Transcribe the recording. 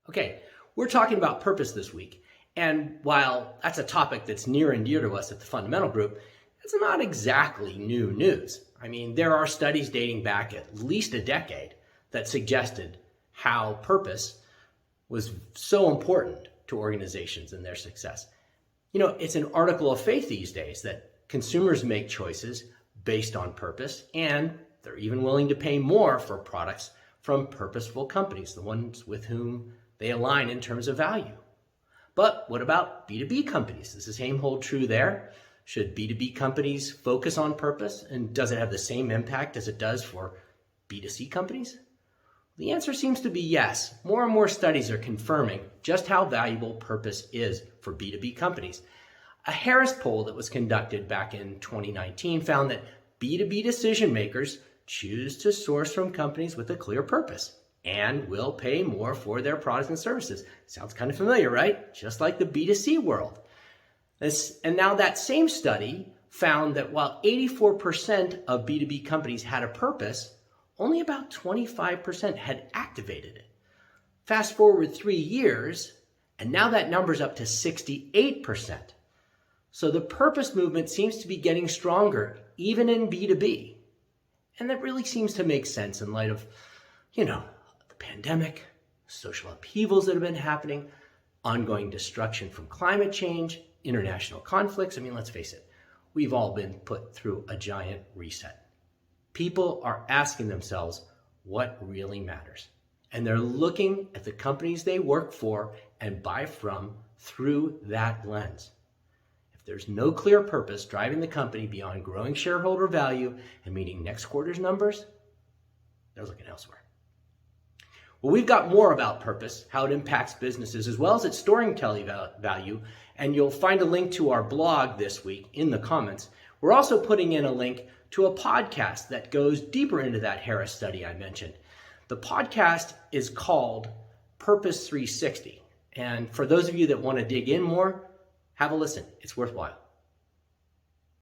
Okay, we're talking about purpose this week. And while that's a topic that's near and dear to us at the Fundamental Group, it's not exactly new news. I mean, there are studies dating back at least a decade that suggested how purpose was so important to organizations and their success. You know, it's an article of faith these days that consumers make choices based on purpose, and they're even willing to pay more for products from purposeful companies, the ones with whom they align in terms of value. But what about B2B companies? Does the same hold true there? Should B2B companies focus on purpose, and does it have the same impact as it does for B2C companies? The answer seems to be yes. More and more studies are confirming just how valuable purpose is for B2B companies. A Harris poll that was conducted back in 2019 found that B2B decision makers choose to source from companies with a clear purpose and will pay more for their products and services. Sounds kind of familiar, right? Just like the B2C world. And now that same study found that while 84% of B2B companies had a purpose, only about 25% had activated it. Fast forward 3 years, and now that number's up to 68%. So the purpose movement seems to be getting stronger, even in B2B. And that really seems to make sense in light of, the pandemic, social upheavals that have been happening, ongoing destruction from climate change, international conflicts. I mean, let's face it, we've all been put through a giant reset. People are asking themselves what really matters. And they're looking at the companies they work for and buy from through that lens. If there's no clear purpose driving the company beyond growing shareholder value and meeting next quarter's numbers, they're looking elsewhere. Well, we've got more about purpose, how it impacts businesses, as well as its storytelling value, and you'll find a link to our blog this week in the comments. We're also putting in a link to a podcast that goes deeper into that Harris study I mentioned. The podcast is called Purpose 360, and for those of you that want to dig in more, have a listen. It's worthwhile.